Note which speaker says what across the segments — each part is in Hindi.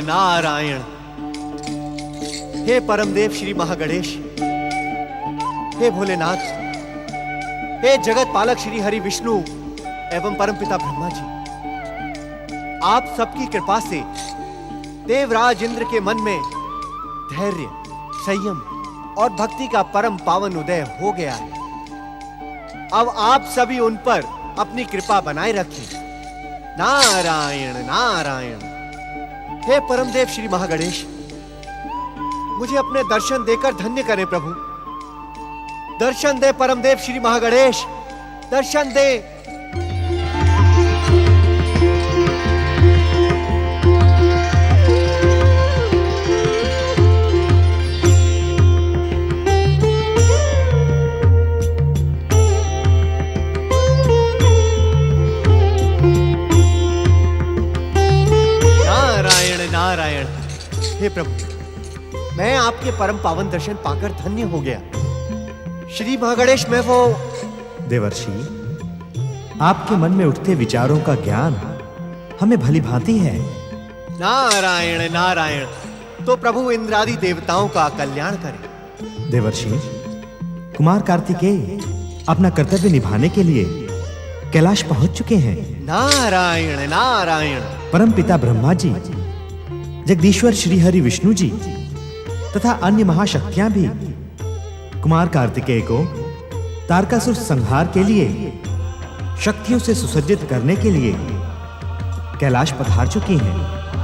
Speaker 1: नारायण। हे परमदेव श्री महागणेश, हे भोलेनाथ, हे जगत पालक श्री हरि विष्णु एवं परमपिता ब्रह्मा जी, आप सबकी कृपा से देवराज इंद्र के मन में धैर्य, संयम और भक्ति का परम पावन उदय हो गया है। अब आप सभी उन पर अपनी कृपा बनाए रखें। नारायण नारायण। हे परमदेव श्री महागणेश, मुझे अपने दर्शन देकर धन्य करें प्रभु। दर्शन दे परमदेव श्री महागणेश, दर्शन दे। नारायण। हे प्रभु, मैं आपके परम पावन दर्शन पाकर धन्य हो गया। श्री महागणेश, मैं वो
Speaker 2: देवर्षि, आपके मन में उठते विचारों का ज्ञान हमें भली भांति है।
Speaker 1: नारायण नारायण। तो प्रभु इंद्रादि देवताओं का कल्याण करें।
Speaker 2: देवर्षि, कुमार कार्तिकेय अपना कर्तव्य निभाने के लिए कैलाश पहुंच चुके हैं।
Speaker 1: नारायण नारायण।
Speaker 2: परम पिता ब्रह्मा जी, जगदीश्वर श्री हरि विष्णु जी तथा अन्य महाशक्तियां भी कुमार कार्तिकेय को तारकासुर संहार के लिए शक्तियों से सुसज्जित करने के लिए कैलाश पधार चुकी हैं।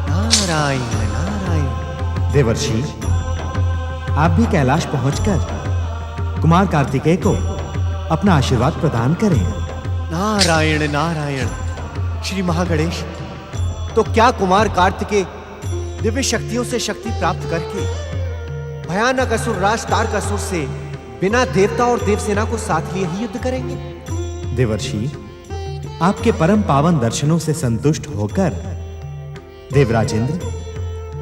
Speaker 1: नारायण नारायण।
Speaker 2: देवर्षि, आप भी कैलाश पहुंचकर कुमार कार्तिकेय को अपना आशीर्वाद प्रदान करें।
Speaker 1: नारायण नारायण। श्री महागणेश, तो क्या कुमार कार्तिकेय दिव्य शक्तियों से शक्ति प्राप्त करके भयानक असुर राज तारकासुर से बिना देवता और देवसेना को साथ लिए ही युद्ध करेंगे?
Speaker 2: देवर्षि, आपके परम पावन दर्शनों से संतुष्ट होकर देवराजेंद्र,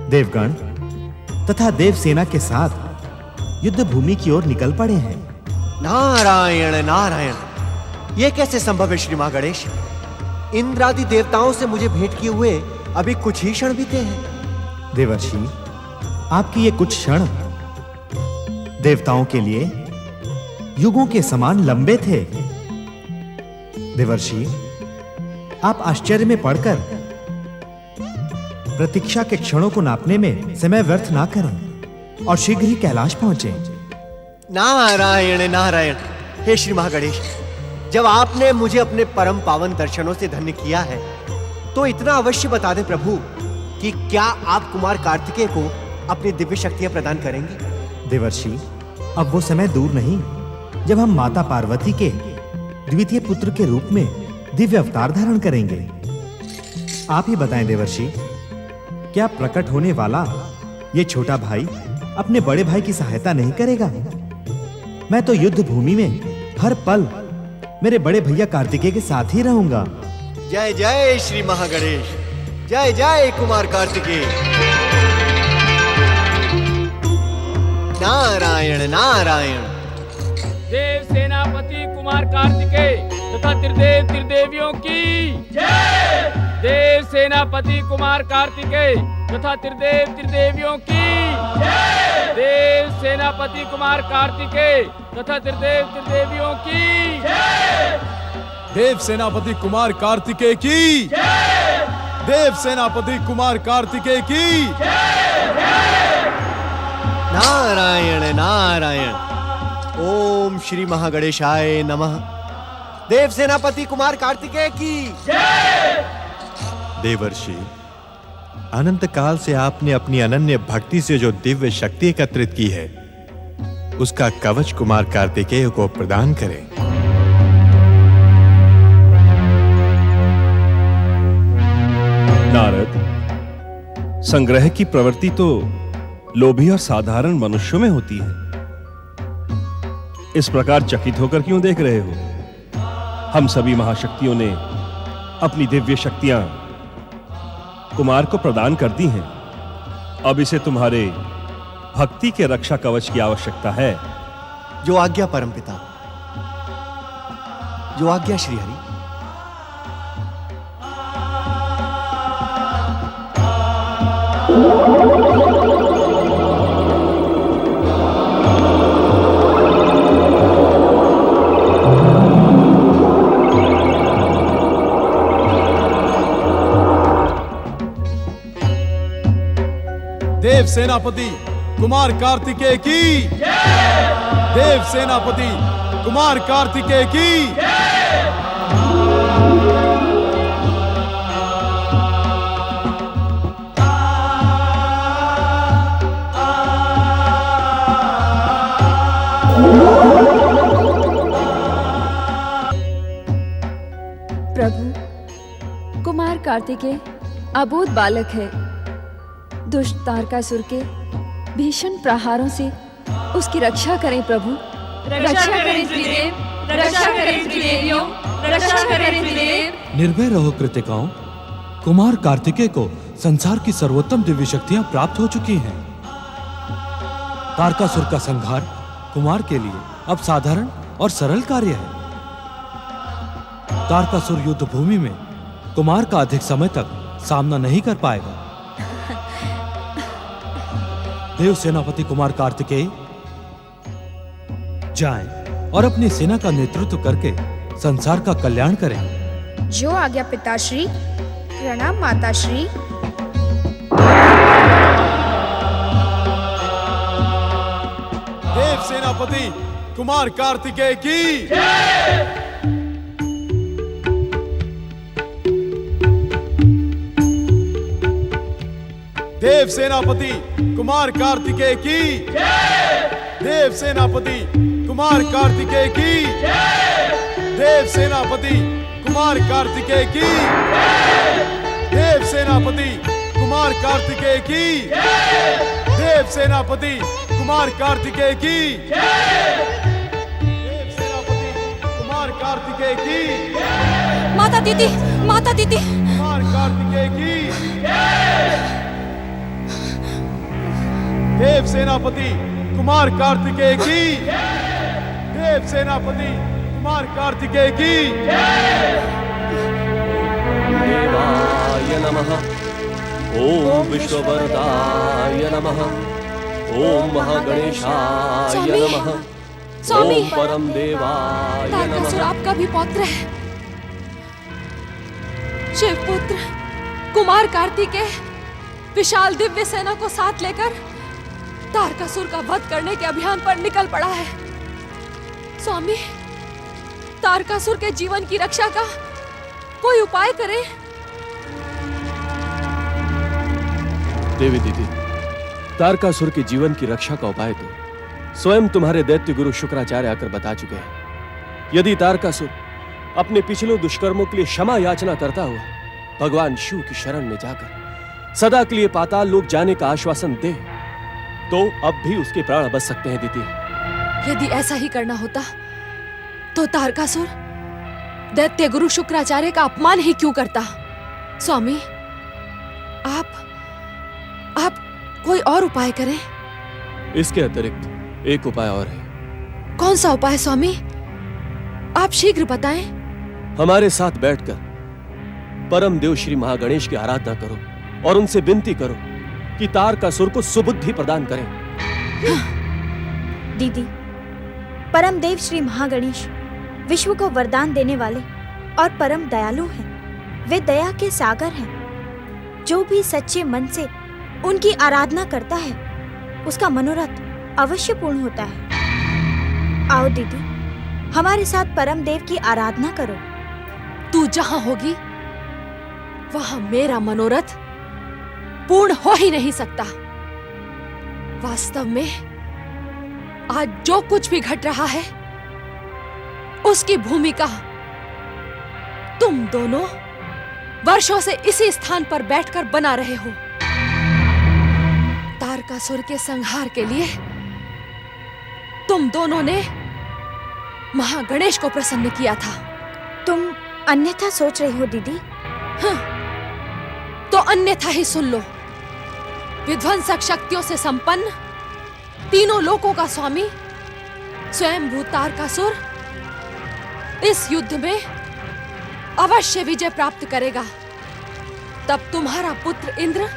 Speaker 2: देवगण तथा देवसेना के साथ युद्ध भूमि की ओर निकल पड़े हैं।
Speaker 1: नारायण नारायण। यह कैसे संभव है श्री महागणेश? इंद्रादि देवताओं से मुझे भेंट किए हुए अभी कुछ ही क्षण बीते हैं।
Speaker 2: देवर्षि, आपकी ये कुछ क्षण देवताओं के लिए युगों के समान लंबे थे। देवर्षि, आप आश्चर्य में पड़कर प्रतीक्षा के क्षणों को नापने में समय व्यर्थ ना करें और शीघ्र ही कैलाश पहुंचे।
Speaker 1: नारायण नारायण। हे श्री महागणेश, जब आपने मुझे अपने परम पावन दर्शनों से धन्य किया है, तो इतना अवश्य बता दें प्रभु कि क्या आप कुमार कार्तिकेय को अपनी दिव्य शक्तियां प्रदान करेंगे?
Speaker 2: देवर्षि, अब वो समय दूर नहीं जब हम माता पार्वती के द्वितीय पुत्र के रूप में दिव्य अवतार धारण करेंगे। आप ही बताएं देवर्षि, क्या प्रकट होने वाला ये छोटा भाई अपने बड़े भाई की सहायता नहीं करेगा? मैं तो युद्ध भूमि में हर पल मेरे बड़े भैया कार्तिकेय के साथ ही रहूंगा।
Speaker 1: जय जय श्री महागणेश, जय जय कुमार कार्तिकेय। नारायण नारायण।
Speaker 3: देव सेनापति कुमार कार्तिकेय तथा त्रिदेव त्रिदेवियों की जय। देव सेनापति कुमार कार्तिकेय तथा त्रिदेव त्रिदेवियों की जय। देव सेनापति कुमार कार्तिकेय तथा त्रिदेव त्रिदेवियों की जय।
Speaker 4: देव सेनापति कुमार कार्तिकेय की जय। देव सेनापति कुमार कार्तिकेय की
Speaker 3: जय।
Speaker 1: नारायण नारायण। ओम श्री महागणेशाय नमः। देव सेनापति कुमार कार्तिकेय की
Speaker 3: जय।
Speaker 5: देवर्षि, अनंत काल से आपने अपनी अनन्य भक्ति से जो दिव्य शक्ति एकत्रित की है, उसका कवच कुमार कार्तिकेय को प्रदान करें।
Speaker 6: नारद, संग्रह की प्रवृत्ति तो लोभी और साधारण मनुष्यों में होती है। इस प्रकार चकित होकर क्यों देख रहे हो? हम सभी महाशक्तियों ने अपनी दिव्य शक्तियां कुमार को प्रदान कर दी हैं। अब इसे तुम्हारे भक्ति के रक्षा कवच की आवश्यकता है।
Speaker 1: जो आज्ञा परमपिता, जो आज्ञा श्री हरि।
Speaker 4: देव सेनापति कुमार कार्तिकेय की देव सेनापति कुमार कार्तिकेय की
Speaker 7: प्रभु, कुमार कार्तिकेय अबोध बालक है। दुष्ट तारकासुर के भीषण प्रहारों से उसकी रक्षा करें प्रभु।
Speaker 8: रक्षा करें त्रिदेव, रक्षा करें त्रिदेवियों, रक्षा करें त्रिदेव।
Speaker 9: निर्भय रहो कृतिकाओं, कुमार कार्तिकेय को संसार की सर्वोत्तम दिव्य शक्तियां प्राप्त हो चुकी हैं। तारकासुर का संहार कुमार के लिए अब साधारण और सरल कार्य है। तारकासुर युद्ध भूमि में कुमार का अधिक समय तक सामना नहीं कर पाएगा। देव सेनापति कुमार कार्तिकेय जाएं और अपनी सेना का नेतृत्व करके संसार का कल्याण करें।
Speaker 10: जो आज्ञा पिताश्री। प्रणाम माताश्री।
Speaker 4: देव सेनापति कुमार कार्तिकेय की देव सेनापति कुमार कार्तिकेय की देव सेनापति कुमार कार्तिकेय की देव सेनापति कुमार कार्तिकेय की देव सेनापति कुमार कार्तिकेय की देव सेनापति कुमार कार्तिकेय की देव सेनापति कुमार कार्तिकेय की
Speaker 8: माता दीदी, माता दीदी।
Speaker 4: कुमार कार्तिकेय की देव सेनापति कुमार कार्तिकेय की देव सेनापति कुमार कार्तिकेय की
Speaker 11: देवाय नमः। ओम विश्ववरदाय नमः। ओम महागणेशाय नमः।
Speaker 8: स्वामी,
Speaker 11: ओम परम देवाय
Speaker 8: तारकासुर
Speaker 11: नमः।
Speaker 8: आपका भी पौत्र है। शिवपुत्र कुमार कार्तिकेय विशाल दिव्य सेना को साथ लेकर तारकासुर का वध करने के अभियान पर निकल पड़ा है। स्वामी, तारकासुर के जीवन की रक्षा का कोई उपाय करें।
Speaker 6: देवी दीदी, तारकासुर के जीवन की रक्षा का उपाय तो स्वयं तुम्हारे दैत्य गुरु शुक्राचार्य आकर बता चुके हैं। यदि तारकासुर अपने पिछले दुष्कर्मों के लिए क्षमा याचना करता हुआ भगवान शिव की शरण में जाकर सदा के लिए पाताल लोक जाने का आश्वासन दे तो अब भी उसके प्राण बच सकते हैं दीदी।
Speaker 8: यदि ऐसा ही करना होता तो तारकासुर दैत्य गुरु शुक्राचार्य का अपमान ही क्यों करता। स्वामी, आप कोई और उपाय करें।
Speaker 6: इसके अतिरिक्त एक उपाय और है।
Speaker 8: कौन सा उपाय स्वामी? आप शीघ्र बताएं।
Speaker 6: हमारे साथ बैठकर परम देव श्री महागणेश की आराधना करो और उनसे विनती करो कि तारकासुर को सुबुद्धि प्रदान करें।
Speaker 10: दीदी, परम देव श्री महागणेश विश्व को वरदान देने वाले और परम दयालु हैं। वे दया के सागर हैं। जो भी सच्चे मन से उनकी आराधना करता है उसका मनोरथ अवश्य पूर्ण होता है। आओ दीदी, हमारे साथ परम देव की आराधना करो।
Speaker 8: तू जहां होगी वहां मेरा मनोरथ पूर्ण हो ही नहीं सकता। वास्तव में आज जो कुछ भी घट रहा है उसकी भूमिका तुम दोनों वर्षों से इसी स्थान पर बैठकर बना रहे हो। तारकासुर के संहार के लिए तुम दोनों ने महागणेश को प्रसन्न किया था।
Speaker 10: तुम अन्यथा सोच रही हो दीदी।
Speaker 8: हाँ, तो अन्यथा ही सुन लो। विध्वंसक शक्तियों से संपन्न तीनों लोकों का स्वामी स्वयं तारकासुर इस युद्ध में अवश्य विजय प्राप्त करेगा। तब तुम्हारा पुत्र इंद्र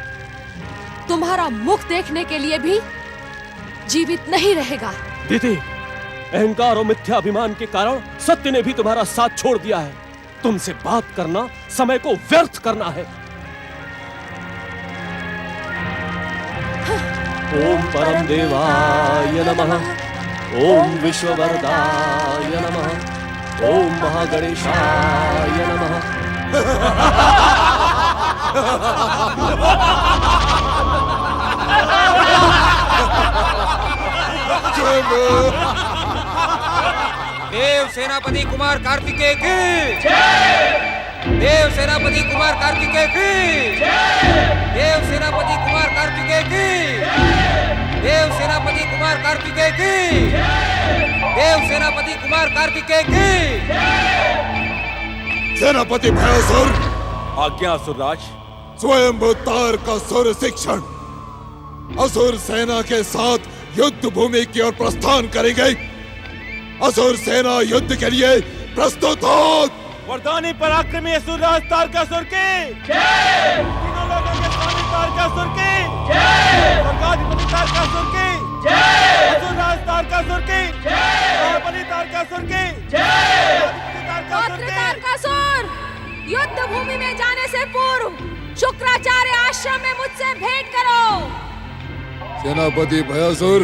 Speaker 8: तुम्हारा मुख देखने के लिए भी जीवित नहीं रहेगा।
Speaker 6: दीदी, अहंकार और मिथ्याभिमान के कारण सत्य ने भी तुम्हारा साथ छोड़ दिया है। तुमसे बात करना समय को व्यर्थ करना है।
Speaker 8: हाँ,
Speaker 11: ओम परम देवाय नमः। ओम विश्ववरदाय नमः। ओम महागणेशाय नमः।
Speaker 3: देव सेनापति कुमार कार्तिकेय की देव सेनापति कुमार कार्तिकेय की देव सेनापति कुमार कार्तिकेय की देव सेनापति कुमार कार्तिकेय की देव सेनापति कुमार कार्तिकेय की।
Speaker 12: सेनापति भयासुर,
Speaker 6: आज्ञा असुरराज।
Speaker 12: स्वयंभू तारकासुर शिक्षण असुर सेना के साथ युद्ध भूमि की ओर प्रस्थान करेंगे। असुर सेना युद्ध के लिए प्रस्तुत हो।
Speaker 6: वरदानी पराक्रमी असुरराज तारकासुर की तीनों लोगों के स्वामी तारकासुर की स्वर्गाधिपति तारकासुर की असुरराज तारकासुर की सेनापति तारकासुर की
Speaker 8: तारकासुर, युद्ध भूमि में जाने से पूर्व शुक्राचार्य आश्रम में मुझसे भेंट करो।
Speaker 12: सेनापति भयासुर,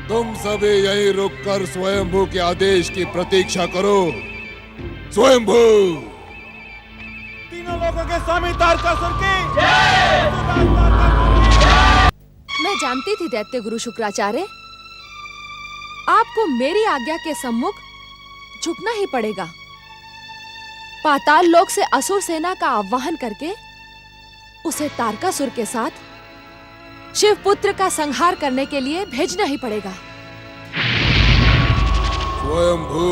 Speaker 12: तुम सभी यहीं रुककर स्वयंभू के आदेश की प्रतीक्षा करो। स्वयंभू।
Speaker 6: तीनों लोगों के स्वामी तारकासुर की।
Speaker 8: मैं जानती थी दैत्य गुरु शुक्राचार्य, आपको मेरी आज्ञा के सम्मुख झुकना ही पड़ेगा। पाताल लोक से असुर सेना का आह्वान करके उसे तारकासुर के साथ शिव पुत्र का संहार करने के लिए भेजना ही पड़ेगा।
Speaker 12: स्वयंभू,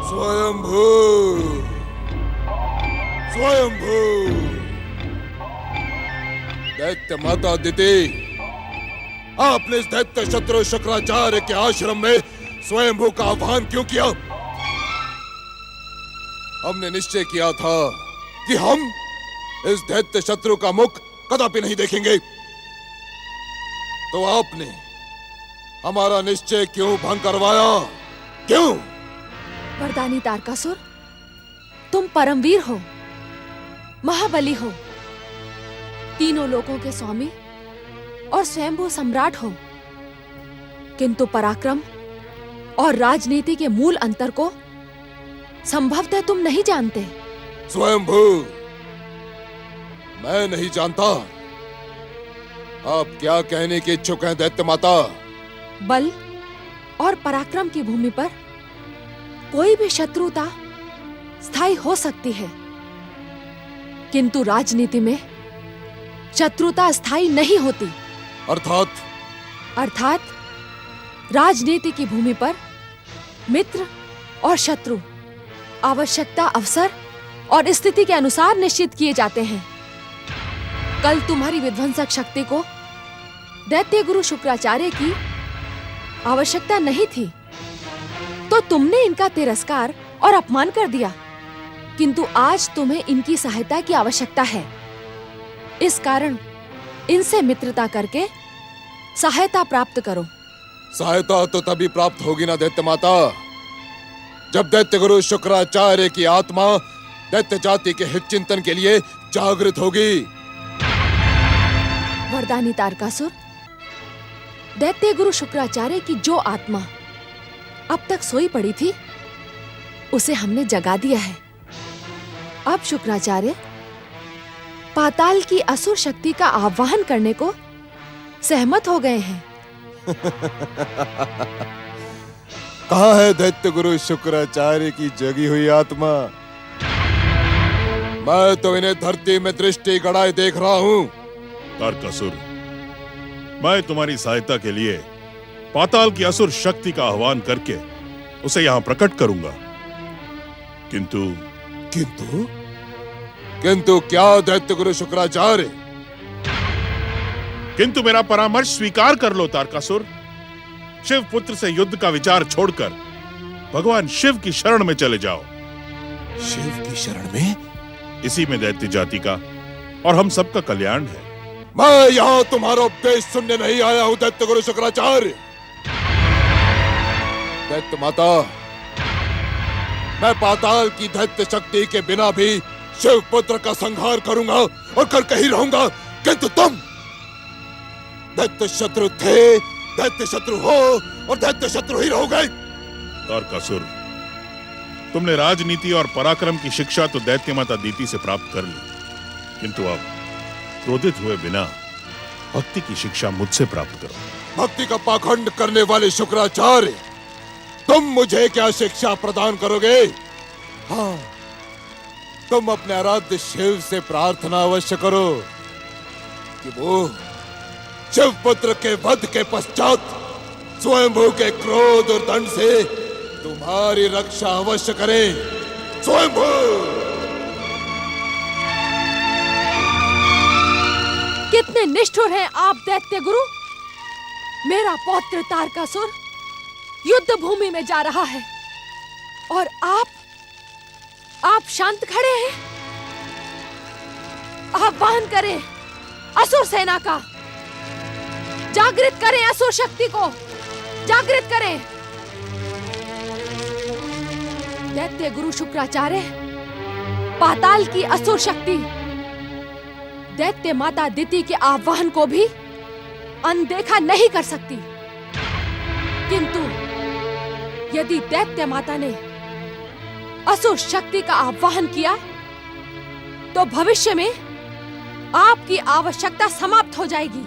Speaker 12: स्वयंभू, स्वयंभू। दैत्य माता दिति, आपने इस दैत्य शत्रु शुक्राचार्य के आश्रम में स्वयंभू का आह्वान क्यों किया? हमने निश्चय किया था कि हम इस दैत्य शत्रु का मुख कदापि नहीं देखेंगे। तो आपने हमारा निश्चय क्यों भंग करवाया? क्यों?
Speaker 8: वरदानी तारकासुर, तुम परमवीर हो, महाबली हो, तीनों लोकों के स्वामी और स्वयंभू सम्राट हो, किंतु पराक्रम और राजनीति के मूल अंतर को संभवतः तुम नहीं जानते।
Speaker 12: स्वयंभू, मैं नहीं जानता। आप क्या कहने के इच्छुक हैं दैत्य माता?
Speaker 8: बल और पराक्रम की भूमि पर कोई भी शत्रुता स्थायी हो सकती है, किंतु राजनीति में शत्रुता स्थायी नहीं होती। अर्थात राजनीति की भूमि पर मित्र और शत्रु आवश्यकता, अवसर और स्थिति के अनुसार निश्चित किए जाते हैं। कल तुम्हारी विध्वंसक शक्ति को दैत्य गुरु शुक्राचार्य की आवश्यकता नहीं थी, तो तुमने इनका तिरस्कार और अपमान कर दिया, किंतु आज तुम्हें इनकी सहायता की आवश्यकता है। इस कारण इनसे मित्रता करके सहायता प्राप्त करो।
Speaker 12: सहायता तो तभी प्राप्त होगी ना दैत्य माता, जब दैत्य गुरु शुक्राचार्य की आत्मा दैत्य जाति के हित चिंतन के लिए जागृत होगी।
Speaker 8: वरदानी तारकासुर, दैत्य गुरु शुक्राचार्य की जो आत्मा अब तक सोई पड़ी थी, उसे हमने जगा दिया है। अब शुक्राचार्य पाताल की असुर शक्ति का आह्वान करने को सहमत हो गए हैं।
Speaker 12: कहाँ है दैत्य गुरु शुक्राचार्य की जगी हुई आत्मा? मैं तो इन्हें धरती में दृष्टि गड़ाए देख रहा हूँ।
Speaker 13: तारकासुर, मैं तुम्हारी सहायता के लिए पाताल की असुर शक्ति का आह्वान करके उसे यहाँ प्रकट करूंगा, किंतु
Speaker 12: किंतु क्या दैत्य गुरु शुक्राचार्य?
Speaker 13: किंतु मेरा परामर्श स्वीकार कर लो तारकासुर। शिव पुत्र से युद्ध का विचार छोड़कर भगवान शिव की शरण में चले जाओ।
Speaker 12: शिव की शरण में?
Speaker 13: इसी में दैत्य जाति का और हम सबका कल्याण है।
Speaker 12: मैं यहाँ तुम्हारा उपदेश सुनने नहीं आया हूँ दैत्य गुरु शुक्राचार्य। दैत्य माता, मैं पाताल की दैत्य शक्ति के बिना भी शिव पुत्र का संहार करूंगा और करके ही रहूंगा, किंतु तुम दैत्य शत्रु थे, दैत्य शत्रु हो और दैत्य शत्रु ही रहोगे।
Speaker 13: तारकासुर, तुमने राजनीति और पराक्रम की शिक्षा तो दैत्य माता दीति से प्राप्त कर ली, किंतु अब क्रोधित हुए बिना भक्ति की शिक्षा मुझसे प्राप्त करो।
Speaker 12: भक्ति का पाखंड करने वाले शुक्राचार्य, तुम मुझे क्या शिक्षा प्रदान करोगे? हाँ, तुम अपने आराध्य शिव से प्रार्थना अवश्य करो कि वो शिव पुत्र के वध के पश्चात स्वयंभू के क्रोध और दंड से तुम्हारी रक्षा अवश्य करें। स्वयंभू!
Speaker 8: कितने निष्ठुर हैं आप दैत्य गुरु। मेरा पौत्र तारकासुर युद्ध भूमि में जा रहा है और आप शांत खड़े हैं। आह्वान करें असुर सेना का, जागृत करें असुर शक्ति को, जागृत करें। दैत्य गुरु शुक्राचार्य पाताल की असुर शक्ति दैत्य माता दिति के आह्वान को भी अनदेखा नहीं कर सकती, किंतु यदि दैत्य माता ने असुर शक्ति का आह्वान किया तो भविष्य में आपकी आवश्यकता समाप्त हो जाएगी।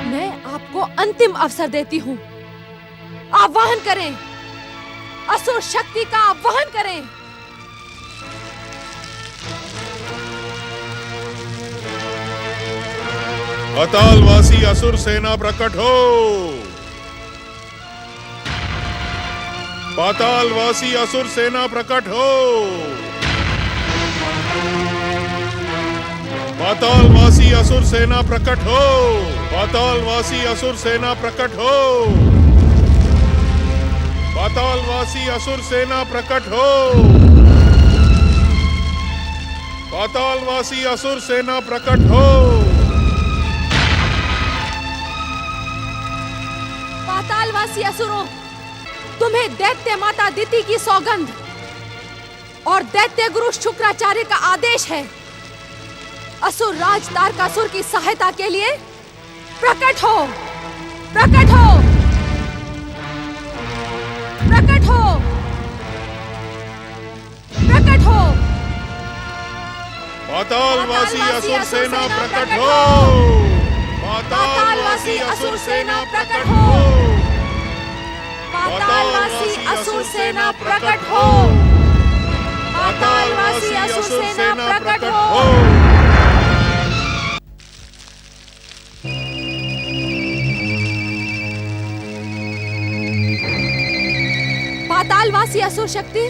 Speaker 8: मैं आपको अंतिम अवसर देती हूं। आह्वान करें, असुर शक्ति का आह्वान करें।
Speaker 13: पातालवासी असुर सेना प्रकट हो। पातालवासी असुर सेना प्रकट हो। पातालवासी असुर सेना प्रकट हो। पातालवासी असुर सेना प्रकट हो। पातालवासी असुर सेना प्रकट हो। पातालवासी असुर सेना प्रकट हो।
Speaker 8: पातालवासी असुरों, तुम्हें दैत्य माता दिति की सौगंध और दैत्य गुरु शुक्राचार्य का आदेश है। असुर राज तारकासुर की सहायता के लिए प्रकट हो, प्रकट हो, प्रकट हो, प्रकट हो।
Speaker 13: पातालवासी असुर सेना प्रकट हो।
Speaker 8: पातालवासी असुर सेना प्रकट हो। पातालवासी असुर सेना प्रकट हो। पातालवासी असुर सेना प्रकट हो। पातालवासी असुर शक्ति,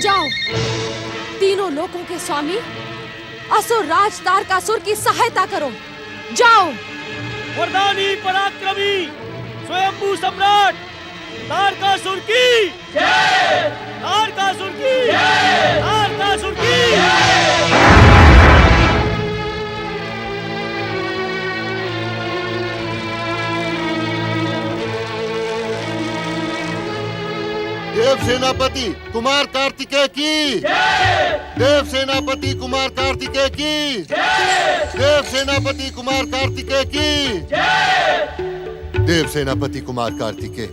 Speaker 8: जाओ, तीनों लोकों के स्वामी असुर राज तारकासुर की सहायता करो। जाओ।
Speaker 11: वरदानी पराक्रमी स्वयंभू सम्राट तारकासुर की जय! तारकासुर की जय! तारकासुर की जय!
Speaker 14: देव सेनापति कुमार कार्तिकेय की जय! देव सेनापति कुमार कार्तिकेय की जय! देव सेनापति कुमार कार्तिकेय की जय! देव सेनापति कुमार कार्तिकेय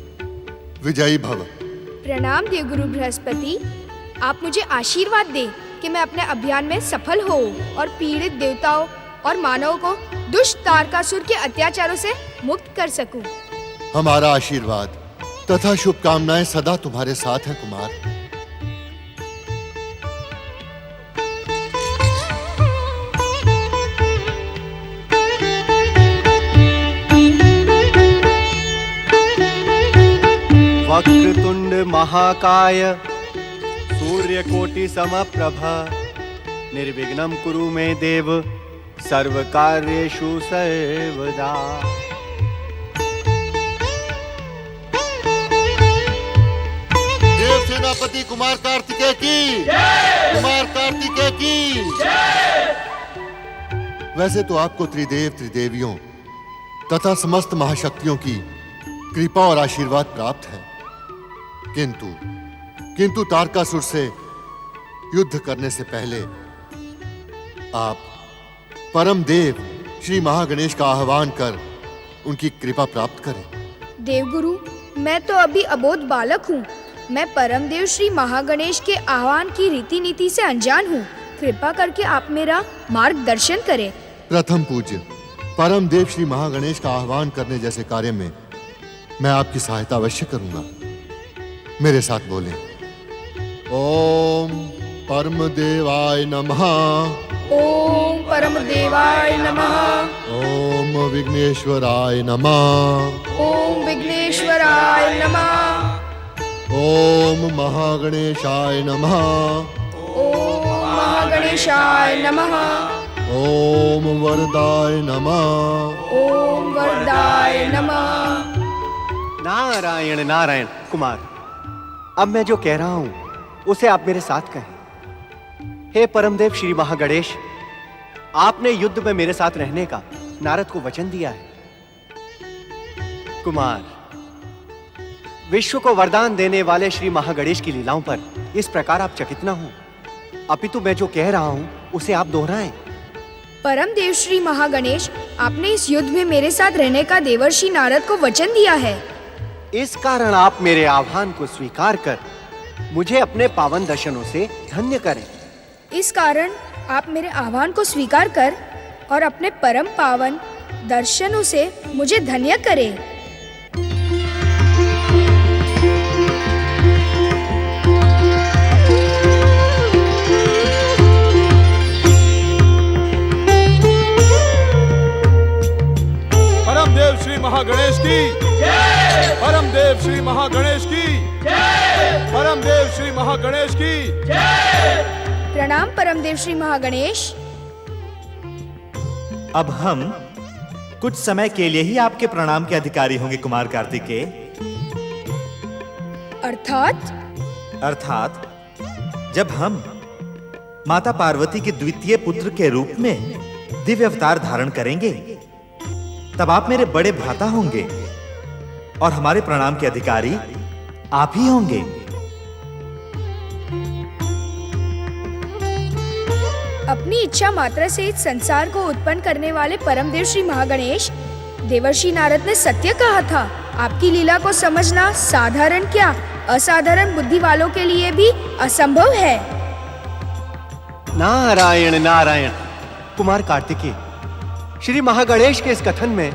Speaker 14: विजयी भव।
Speaker 15: प्रणाम देवगुरु बृहस्पति। आप मुझे आशीर्वाद दें कि मैं अपने अभियान में सफल हो और पीड़ित देवताओं और मानवों को दुष्ट तारकासुर के अत्याचारों से मुक्त कर सकूं।
Speaker 14: हमारा आशीर्वाद तथा शुभकामनाएं सदा तुम्हारे साथ हैं कुमार।
Speaker 1: वक्रतुंड महाकाय सूर्यकोटि समप्रभ निर्विघ्नं कुरु मे देव सर्वकार्येषु सर्वदा।
Speaker 14: देव सेनापति कुमार कार्तिकेय की जय! कुमार कार्तिकेय की जय! वैसे तो आपको त्रिदेव त्रिदेवियों तथा समस्त महाशक्तियों की कृपा और आशीर्वाद प्राप्त है, किंतु तारकासुर से युद्ध करने से पहले परम देव श्री महागणेश का आह्वान कर उनकी कृपा प्राप्त करें।
Speaker 15: देवगुरु, मैं तो अभी अबोध बालक हूँ। मैं परमदेव श्री महागणेश के आह्वान की रीति नीति से अनजान हूँ। कृपा करके आप मेरा मार्गदर्शन करें।
Speaker 14: प्रथम पूज्य परम देव श्री महागणेश का आह्वान करने जैसे कार्य में मैं आपकी सहायता अवश्य करूंगा। मेरे साथ बोलें। ओम परम देवाय नमः।
Speaker 15: ओम परम देवाय नमः।
Speaker 14: ओम विघ्नेश्वराय नमः।
Speaker 15: ओम विघ्नेश्वराय नमः।
Speaker 14: ओम महागणेशाय नमः।
Speaker 15: ओम महागणेशाय नमः।
Speaker 14: ओम वरदाय नमः।
Speaker 15: ओम वरदाय नमः।
Speaker 1: नारायण नारायण। कुमार, अब मैं जो कह रहा हूं उसे आप मेरे साथ कहें। हे परमदेव श्री महागणेश, आपने युद्ध में मेरे साथ रहने का नारद को वचन दिया है। कुमार, विश्व को वरदान देने वाले श्री महागणेश की लीलाओं पर इस प्रकार आप चकित न हो, अपितु मैं जो कह रहा हूं उसे आप दोहराएं।
Speaker 15: परम देव श्री महागणेश, आपने इस युद्ध में मेरे साथ रहने का देवर्षि नारद को वचन दिया है।
Speaker 1: इस कारण आप मेरे आह्वान को स्वीकार कर मुझे अपने पावन दर्शनों से धन्य करें।
Speaker 15: इस कारण आप मेरे आह्वान को स्वीकार कर और अपने परम पावन दर्शनों से मुझे धन्य करें।
Speaker 4: परमदेव श्री महागणेश की जय। परमदेव श्री महागणेश की जय। परमदेव श्री महागणेश की जय।
Speaker 15: प्रणाम परमदेव श्री महागणेश।
Speaker 2: अब हम कुछ समय के लिए ही आपके प्रणाम के अधिकारी होंगे कुमार कार्तिकेय। अर्थात जब हम माता पार्वती के द्वितीय पुत्र के रूप में दिव्य अवतार धारण करेंगे, तब आप मेरे बड़े भ्राता होंगे और हमारे प्रणाम के अधिकारी आप ही होंगे।
Speaker 15: अपनी इच्छा मात्र से इस संसार को उत्पन्न करने वाले परमदेव श्री महागणेश, देवर्षि नारद ने सत्य कहा था। आपकी लीला को समझना साधारण क्या, असाधारण बुद्धि वालों के लिए भी असंभव है।
Speaker 1: नारायण नारायण। कुमार कार्तिकेय, श्री महागणेश के इस कथन में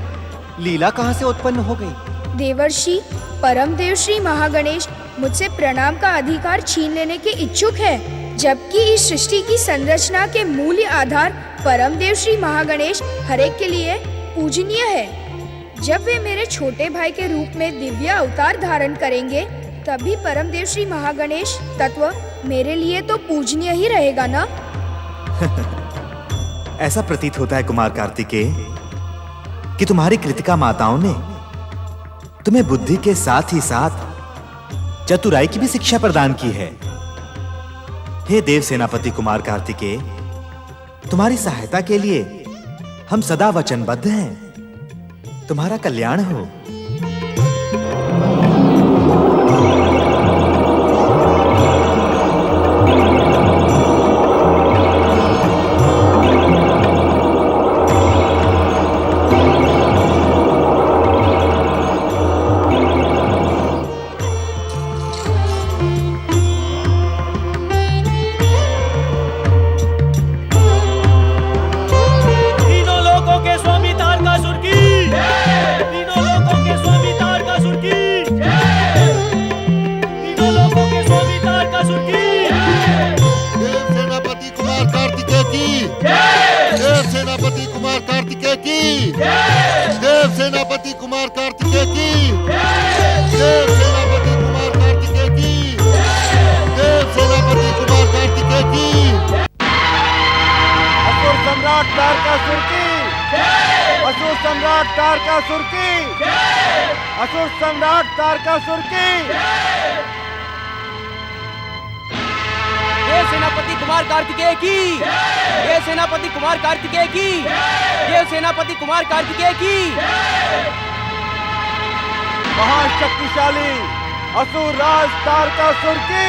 Speaker 1: लीला कहां से उत्पन्न हो गई?
Speaker 15: देवर्षि, परमदेव श्री महागणेश मुझसे प्रणाम का अधिकार छीन लेने के इच्छुक है, जबकि इस सृष्टि की संरचना के मूल आधार परमदेव श्री महागणेश हरेक के लिए पूजनीय है। जब वे मेरे छोटे भाई के रूप में दिव्य अवतार धारण करेंगे, तभी परमदेव श्री महागणेश तत्व मेरे लिए तो पूजनीय ही रहेगा ना।
Speaker 2: ऐसा प्रतीत होता है कुमार कार्तिकेय कि तुम्हारी कृतिका माताओं ने तुम्हें बुद्धि के साथ ही साथ चतुराई की भी शिक्षा प्रदान की है। हे देव सेनापति कुमार कार्तिकेय, तुम्हारी सहायता के लिए हम सदा वचनबद्ध हैं। तुम्हारा कल्याण हो।
Speaker 14: देव सेनापति कुमार कार्तिकेय की। देव सेनापति कुमार कार्तिकेय की। देव सेनापति कुमार कार्तिकेय की।
Speaker 11: असुर सम्राट तारकासुर की। असुर सम्राट तारकासुर की। असुर सम्राट तारकासुर की।
Speaker 3: देव सेनापति कुमार कार्तिकेय की। देव सेनापति कुमार कार्तिकेय की। देव सेनापति कुमार कार्तिकेय की।
Speaker 11: महाशक्तिशाली असुर राज तारकासुर की।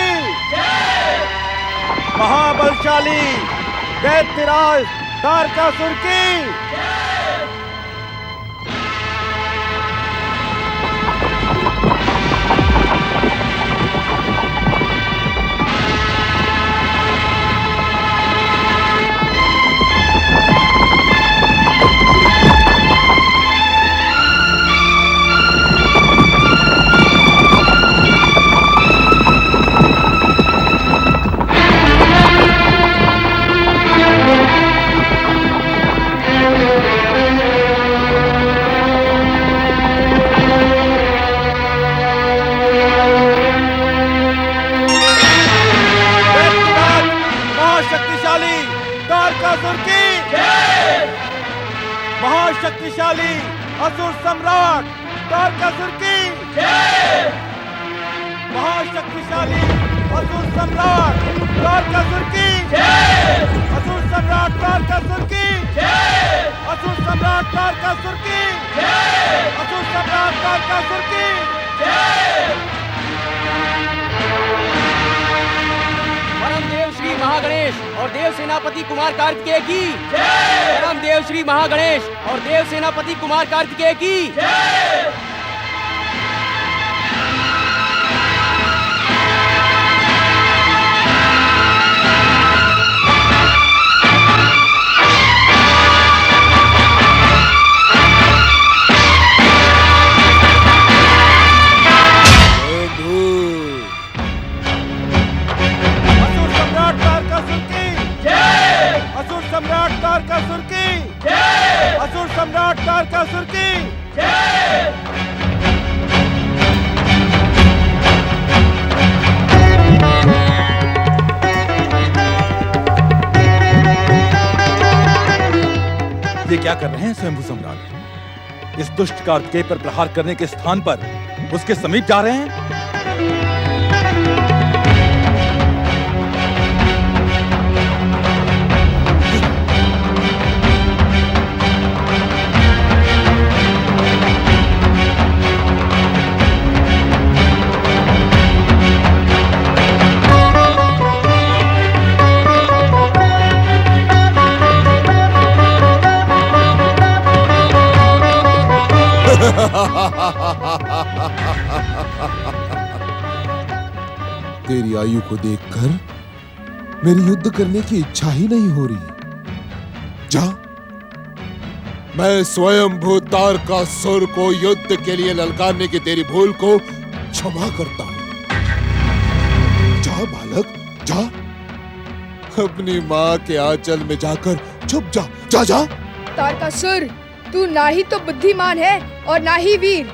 Speaker 11: महाबलशाली दैत्यराज तारकासुर की। महाशक्तिशाली असुर सम्राट तारकासुर की। महाशक्तिशाली असुर सम्राट तारकासुर की। असुर सम्राट तारकासुर की। असुर सम्राट तारकासुर की। असुर सम्राट तारकासुर की।
Speaker 3: परम देव श्री महागणेश और देव सेनापति कुमार कार्तिकेय की। परम देव श्री महागणेश और देव सेनापति कुमार कार्तिकेय की।
Speaker 11: सम्राट तारकासुर की। असुर सम्राट तारकासुर की।
Speaker 4: ये क्या कर रहे हैं स्वयंभू सम्राट? इस दुष्ट कार्तिकेय पर प्रहार करने के स्थान पर उसके समीप जा रहे हैं।
Speaker 12: तेरी आयु को देखकर मेरी युद्ध करने की इच्छा ही नहीं हो रही। जा, मैं स्वयंभू तारकासुर को युद्ध के लिए ललकारने की तेरी भूल को क्षमा करता हूं। जा बालक, जा अपनी मां के आंचल में जाकर छुप जा। जा जा।
Speaker 15: तारकासुर, तू ना ही तो बुद्धिमान है और ना ही वीर।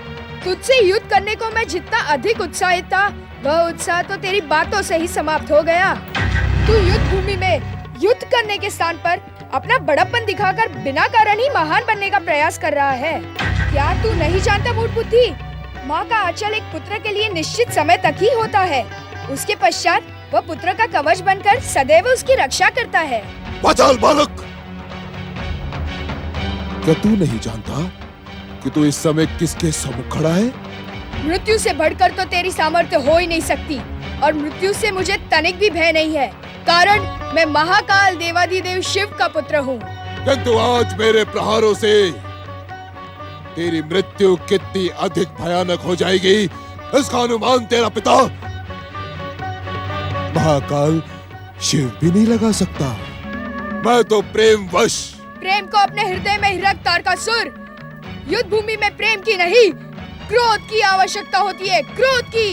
Speaker 15: तुझसे युद्ध करने को मैं जितना अधिक उत्साहित था, वह उत्साह तो तेरी बातों से ही समाप्त हो गया। तू युद्ध भूमि में युद्ध करने के स्थान पर अपना बड़प्पन दिखाकर बिना कारण ही महान बनने का प्रयास कर रहा है। क्या तू नहीं जानता मूढ़ बुद्धि? माँ का आंचल एक पुत्र के लिए निश्चित समय तक ही होता है। उसके पश्चात वह पुत्र का कवच बनकर सदैव उसकी रक्षा करता है।
Speaker 12: पाचाल बालक, क्या तू नहीं जानता कि तू इस समय किसके सम्मुख खड़ा है?
Speaker 15: मृत्यु से बढ़कर तो तेरी सामर्थ्य हो ही नहीं सकती, और मृत्यु से मुझे तनिक भी भय नहीं है, कारण मैं महाकाल देवाधिदेव शिव का पुत्र हूँ।
Speaker 12: किंतु आज मेरे प्रहारों से तेरी मृत्यु कितनी अधिक भयानक हो जाएगी, इसका अनुमान तेरा पिता महाकाल शिव भी नहीं लगा सकता। मैं तो प्रेमवश।
Speaker 15: प्रेम को अपने हृदय में ही रख तारकासुर। युद्ध भूमि में प्रेम की नहीं, क्रोध की आवश्यकता होती है, क्रोध की।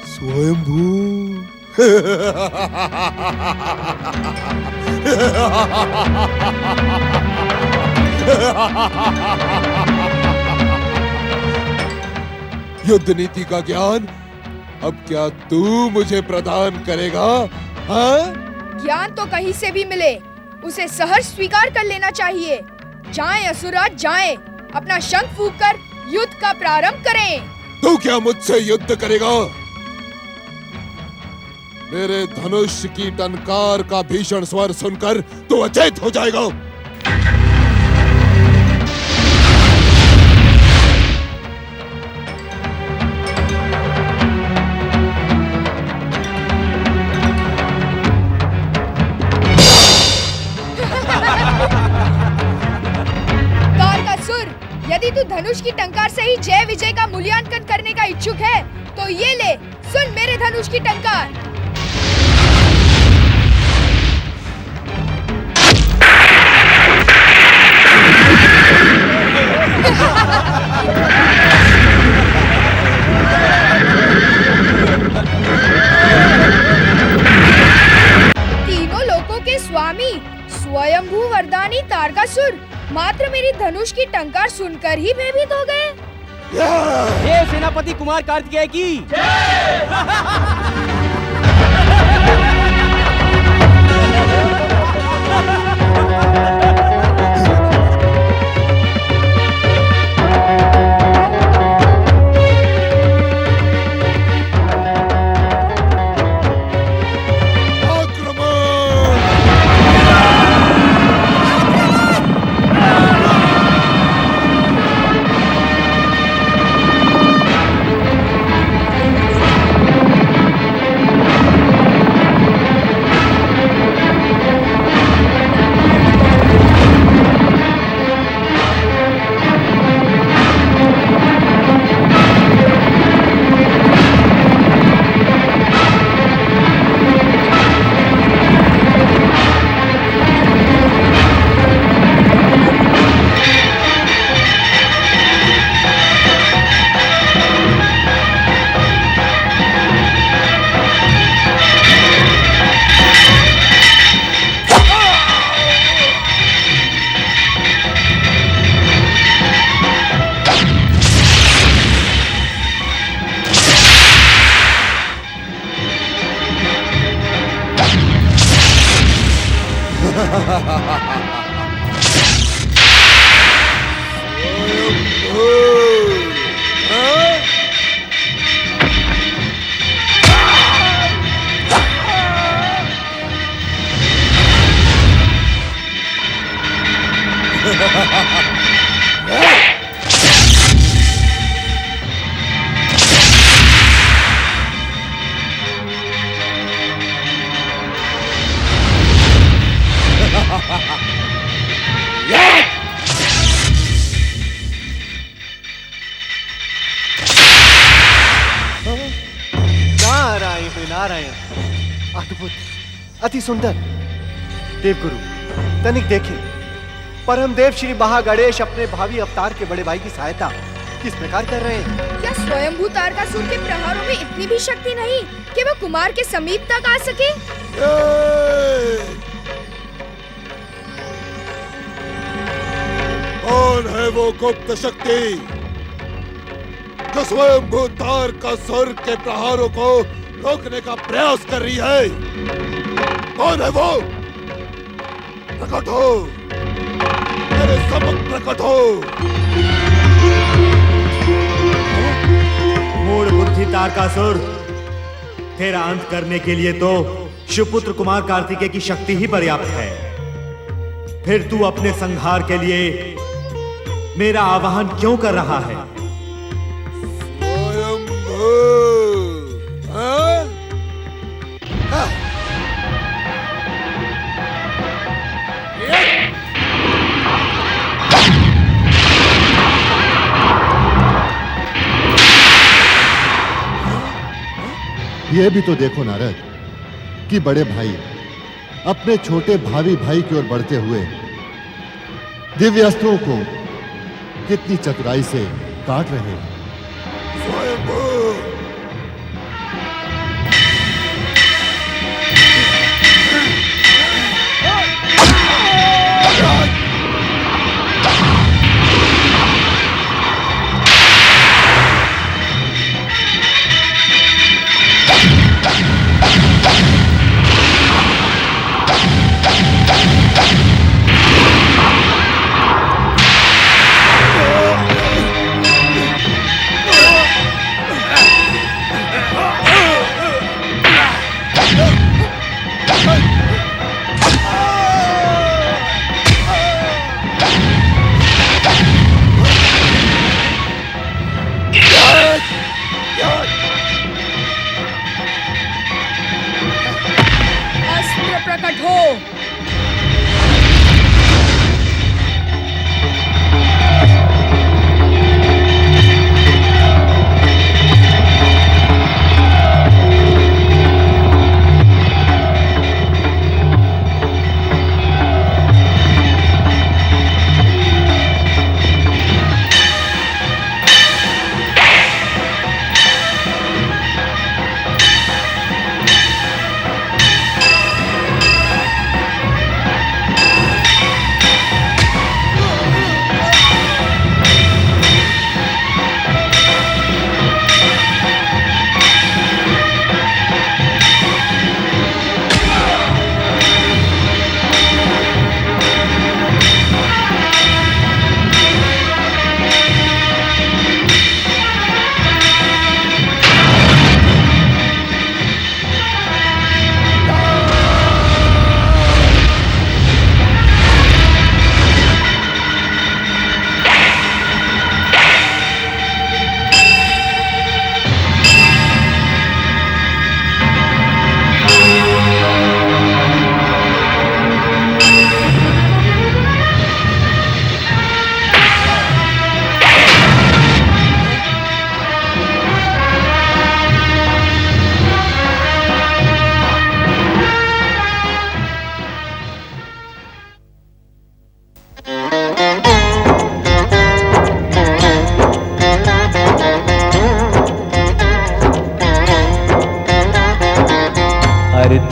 Speaker 12: स्वयंभू। युद्ध नीति का ज्ञान अब क्या तू मुझे प्रदान करेगा? हाँ?
Speaker 15: ज्ञान तो कहीं से भी मिले, उसे सहर्ष स्वीकार कर लेना चाहिए। जाएं असुरा, जाएं, अपना शंख फूंककर युद्ध का प्रारंभ करें।
Speaker 12: तू क्या मुझसे युद्ध करेगा? मेरे धनुष की टंकार का भीषण स्वर सुनकर तू अचेत हो जाएगा।
Speaker 15: तू धनुष की टंकार से ही जय विजय का मूल्यांकन करने का इच्छुक है तो ये ले, सुन मेरे धनुष की टंकार। तीनों लोकों के स्वामी स्वयंभू वरदानी तारकासुर मात्र मेरी धनुष की टंकार सुनकर ही भयभीत हो गए।
Speaker 11: देव सेनापति कुमार कार्तिकेय की
Speaker 1: नारायण नारायण, अद्भुत, अति सुंदर। देवगुरु तनिक देखें, परमदेव श्री महागणेश अपने भावी अवतार के बड़े भाई की सहायता किस प्रकार कर रहे हैं।
Speaker 15: क्या स्वयंभू तारकासुर के प्रहारों में इतनी भी शक्ति नहीं कि वो कुमार के समीप तक आ सके?
Speaker 12: कौन है वो गुप्त शक्ति जो स्वयंभू तारकासुर के प्रहारों को रोकने का प्रयास कर रही है? कौन है वो? प्रकट हो, मेरे सम्मुख प्रकट हो।
Speaker 2: मूढ़ बुद्धि तारकासुर, तेरा अंत करने के लिए तो शिवपुत्र कुमार कार्तिकेय की शक्ति ही पर्याप्त है। फिर तू अपने संहार के लिए मेरा आवाहन क्यों कर रहा है?
Speaker 14: ये भी तो देखो नारद कि बड़े भाई अपने छोटे भावी भाई की ओर बढ़ते हुए दिव्य अस्त्रों को कितनी चतुराई से काट रहे हैं।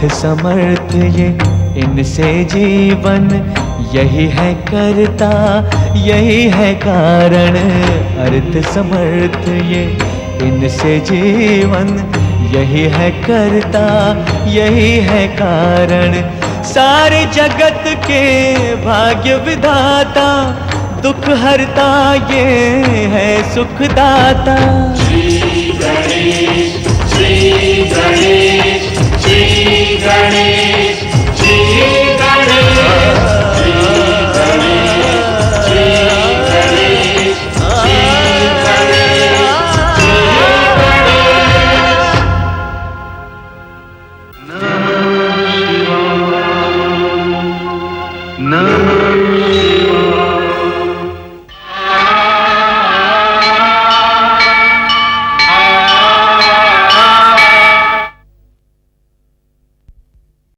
Speaker 16: अर्थ समर्थ ये इनसे जीवन, यही है करता यही है कारण। अर्थ समर्थ ये इनसे जीवन, यही है करता यही है कारण। सारे जगत के भाग्य विधाता, दुख हरता ये है सुखदाता।
Speaker 17: श्री गणेश श्री गणेश श्री गणेश